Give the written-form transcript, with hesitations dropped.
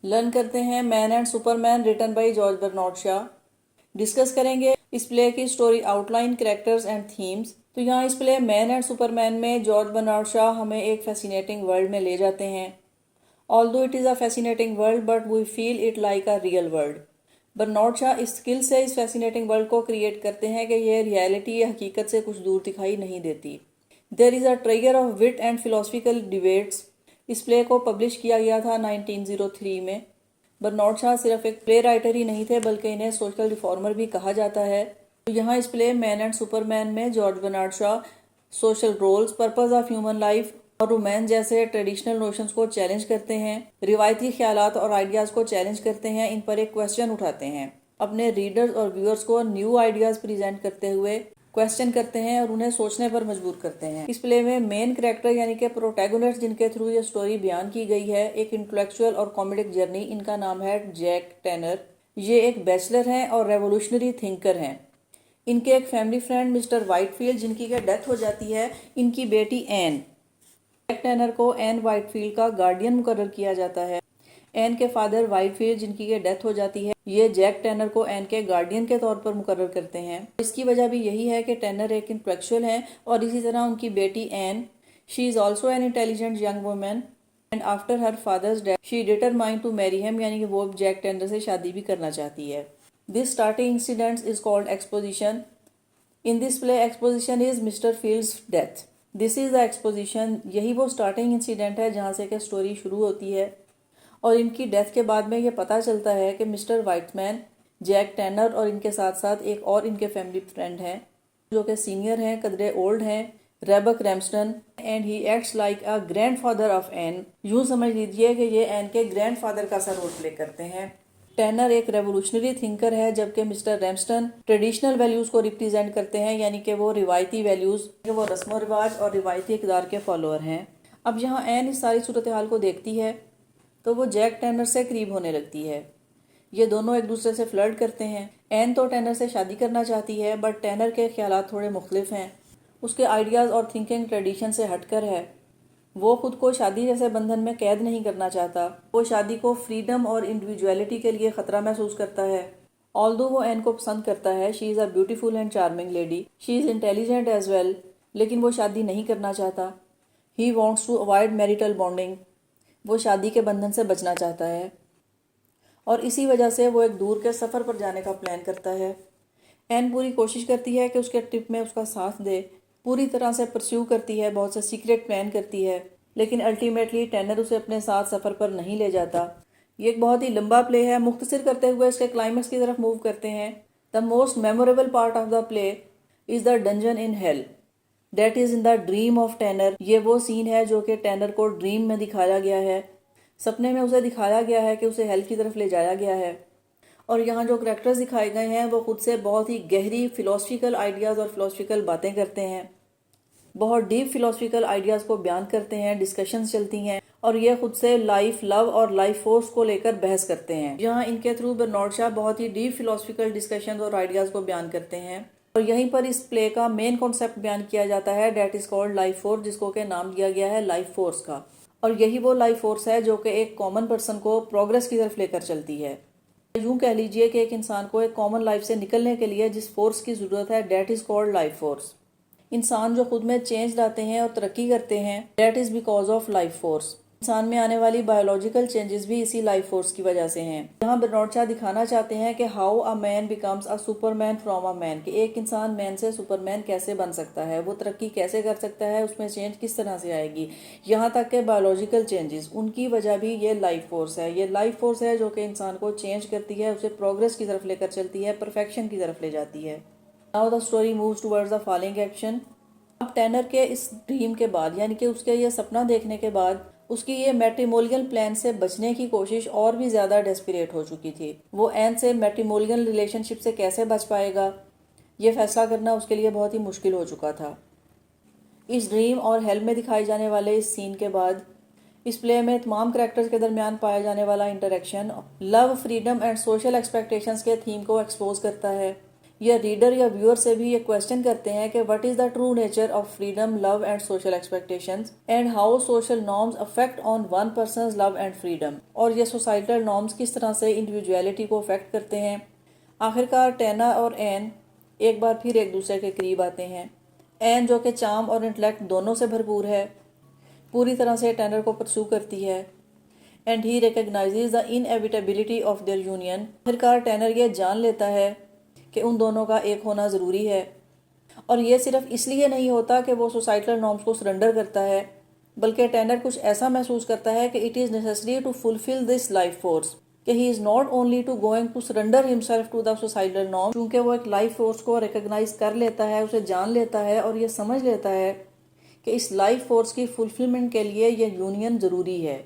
Learn करते हैं Man and Superman written by George Bernard Shaw. Discuss करेंगे इस प्ले की story outline, characters and themes. तो यहाँ इस प्ले मैन एंड सुपरमैन में जॉर्ज बर्नार्ड शॉ हमें एक फैसिनेटिंग वर्ल्ड में ले जाते हैं। Although it is a fascinating world but we feel it like a real world. Bernard Shaw इस स्किल से इस फैसिनेटिंग वर्ल्ड को क्रिएट करते हैं कि यह रियलिटी या हकीकत से कुछ दूर दिखाई नहीं देती। There is a trigger of wit and philosophical debates. इस प्ले को पब्लिश किया गया था 1903 में। बर्नार्ड शॉ सिर्फ एक प्ले राइटर ही नहीं थे बल्कि इन्हें सोशल रिफॉर्मर भी कहा जाता है। तो यहाँ इस प्ले मैन एंड सुपरमैन में George Bernard Shaw social roles, purpose of human life और रोमांस जैसे ट्रेडिशनल नोशंस को चैलेंज करते हैं, रिवायती ख्यालात और आइडियाज़ को चैलेंज करते हैं, इन पर एक क्वेश्चन उठाते हैं, अपने रीडर्स और व्यूअर्स को न्यू आइडियाज़ प्रेजेंट करते हुए क्वेश्चन करते हैं और उन्हें सोचने पर मजबूर करते हैं। इस प्ले में मेन कैरेक्टर यानी कि प्रोटैगोनिस्ट जिनके थ्रू ये स्टोरी बयान की गई है, एक इंटेलेक्चुअल और कॉमेडिक जर्नी, इनका नाम है जैक टैनर। ये एक बैचलर हैं और रेवोल्यूशनरी थिंकर हैं। इनके एक फैमिली फ्रेंड मिस्टर वाइटफील्ड जिनकी के डेथ हो जाती है, इनकी बेटी एन। जैक टैनर को एन वाइटफील्ड का गार्डियन मुकर्रर किया जाता है। एन के फादर वाइटफील्ड जिनकी के डेथ हो जाती है, ये जैक टैनर को एन के गार्डियन के तौर पर मुकर्रर करते हैं। इसकी वजह भी यही है कि टैनर एक इंटेलेक्चुअल हैं और इसी तरह उनकी बेटी Ann, she is also an intelligent young woman and after her father's death she determined to marry him, यानी कि वो जैक टैनर से शादी भी करना चाहती है। This starting incident is called exposition. In this play exposition is mister fields death. This is the exposition. यही वो स्टार्टिंग इंसिडेंट है जहाँ से कि स्टोरी शुरू होती है और इनकी डेथ के बाद में ये पता चलता है कि मिस्टर वाइटमैन, जैक टैनर और इनके साथ साथ एक और इनके फैमिली फ्रेंड हैं जो कि सीनियर हैं, कदरे ओल्ड हैं, रेबक रैम्सटन, and he acts like a grandfather of an. यूँ समझ लीजिए कि ये एन के ग्रैंडफादर का सा रोल प्ले करते हैं। टैनर एक रेवोल्यूशनरी थिंकर है जबकि मिस्टर रैम्सटन ट्रेडिशनल वैल्यूज़ को रिप्रेजेंट करते हैं, यानी कि वो रिवायती वैल्यूज़, वो रस्म रिवाज और रिवायती इक़दार के फॉलोअर हैं। अब यहाँ एन इस सारी सूरत हाल को देखती है तो वो जैक टैनर से करीब होने लगती है। ये दोनों एक दूसरे से फ्लर्ट करते हैं। एन तो टैनर से शादी करना चाहती है बट टैनर के ख्यालात थोड़े मुख्तलिफ हैं। उसके आइडियाज़ और थिंकिंग ट्रेडिशन से हटकर है। वो खुद को शादी जैसे बंधन में कैद नहीं करना चाहता। वो शादी को फ्रीडम और इंडिविजुअलिटी के लिए ख़तरा महसूस करता है। ऑल्दो वो एन को पसंद करता है, she is a beautiful and charming lady, she is intelligent as well, लेकिन वो शादी नहीं करना चाहता। He wants to avoid marital bonding. वो शादी के बंधन से बचना चाहता है और इसी वजह से वो एक दूर के सफ़र पर जाने का प्लान करता है। एन पूरी कोशिश करती है कि उसके ट्रिप में उसका साथ दे, पूरी तरह से परस्यू करती है, बहुत से सीक्रेट प्लान करती है, लेकिन अल्टीमेटली टैनर उसे अपने साथ सफ़र पर नहीं ले जाता। ये एक बहुत ही लंबा प्ले है। मुख्तसर करते हुए इसके क्लाइमेक्स की तरफ मूव करते हैं। The most memorable part of the play is the dungeon in hell that is in the dream of tenor. ये वो सीन है जो कि टैनर को ड्रीम में दिखाया गया है, सपने में उसे दिखाया गया है कि उसे हेल की तरफ ले जाया गया है। और यहाँ जो करेक्टर्स दिखाए गए हैं वो खुद से बहुत ही गहरी फ़िलोसफिकल आइडियाज़ और फिलोसफिकल बातें करते हैं, बहुत डीप फिलोसफिकल आइडियाज़ को बयान करते हैं, डिस्कशंस चलती हैं और ये खुद से लाइफ, लव और लाइफ फोर्स को लेकर बहस करते हैं। यहाँ इनके थ्रू बर्नार्ड शॉ बहुत ही डीप फिलोसफिकल डिस्कशन और आइडियाज़ को बयान करते हैं और यहीं पर इस प्ले का मेन कॉन्सेप्ट बयान किया जाता है, that is called life force, जिसको के नाम दिया गया है लाइफ फोर्स का। और यही वो लाइफ फोर्स है जो कि एक कॉमन पर्सन को प्रोग्रेस की तरफ लेकर चलती है। यूँ कह लीजिए कि एक इंसान को एक कॉमन लाइफ से निकलने के लिए जिस फोर्स की ज़रूरत है, that is called life force. इंसान जो खुद में चेंज लाते हैं और तरक्की करते हैं, that is because of life force. इंसान में आने वाली बायोलॉजिकल चेंजेस भी इसी लाइफ फोर्स की वजह से हैं। यहाँ बर्नार्ड शॉ दिखाना चाहते हैं कि how a man becomes a Superman from a man, कि एक इंसान मैन से सुपरमैन कैसे बन सकता है, वो तरक्की कैसे कर सकता है, उसमें चेंज किस तरह से आएगी। यहाँ तक के बायोलॉजिकल चेंजेस, उनकी वजह भी ये लाइफ फोर्स है। ये लाइफ फोर्स है जो कि इंसान को चेंज करती है, उसे प्रोग्रेस की तरफ लेकर चलती है, परफेक्शन की तरफ ले जाती है। Now the story moves towards the following action. अब टैनर के इस ड्रीम के बाद, यानी कि उसके ये सपना देखने के बाद, उसकी ये मैट्रिमोनियल प्लान से बचने की कोशिश और भी ज़्यादा डेस्परेट हो चुकी थी। वो एन से मैट्रिमोनियल रिलेशनशिप से कैसे बच पाएगा, ये फैसला करना उसके लिए बहुत ही मुश्किल हो चुका था। इस ड्रीम और हेल में दिखाए जाने वाले इस सीन के बाद इस प्ले में तमाम करैक्टर्स के दरमियान पाया जाने वाला interaction love, freedom and social expectations के थीम को एक्सपोज करता है। या रीडर या व्यूअर से भी ये क्वेश्चन करते हैं कि what is the true nature of freedom, love and social expectations and how social norms affect on one persons love and freedom. और ये सोसाइटल नॉर्म्स किस तरह से इंडिविजुअलिटी को अफेक्ट करते हैं। आखिरकार टैना और एन एक बार फिर एक दूसरे के करीब आते हैं। एन जो कि चार्म और इंटेलेक्ट दोनों से भरपूर है, पूरी तरह से टैनर को परसू करती है and he recognises the inevitability of their union. आखिरकार टैनर ये जान लेता है कि उन दोनों का एक होना ज़रूरी है, और ये सिर्फ इसलिए नहीं होता कि वो सोसाइटल नॉर्म्स को सरेंडर करता है, बल्कि टैनर कुछ ऐसा महसूस करता है कि it is necessary to fulfil this life force, कि he is not only to going to surrender himself to the societal norm. क्योंकि वो एक लाइफ फोर्स को रिकग्नाइज कर लेता है, उसे जान लेता है और ये समझ लेता है कि इस लाइफ फोर्स की फुलफिलमेंट के लिए ये यूनियन ज़रूरी है।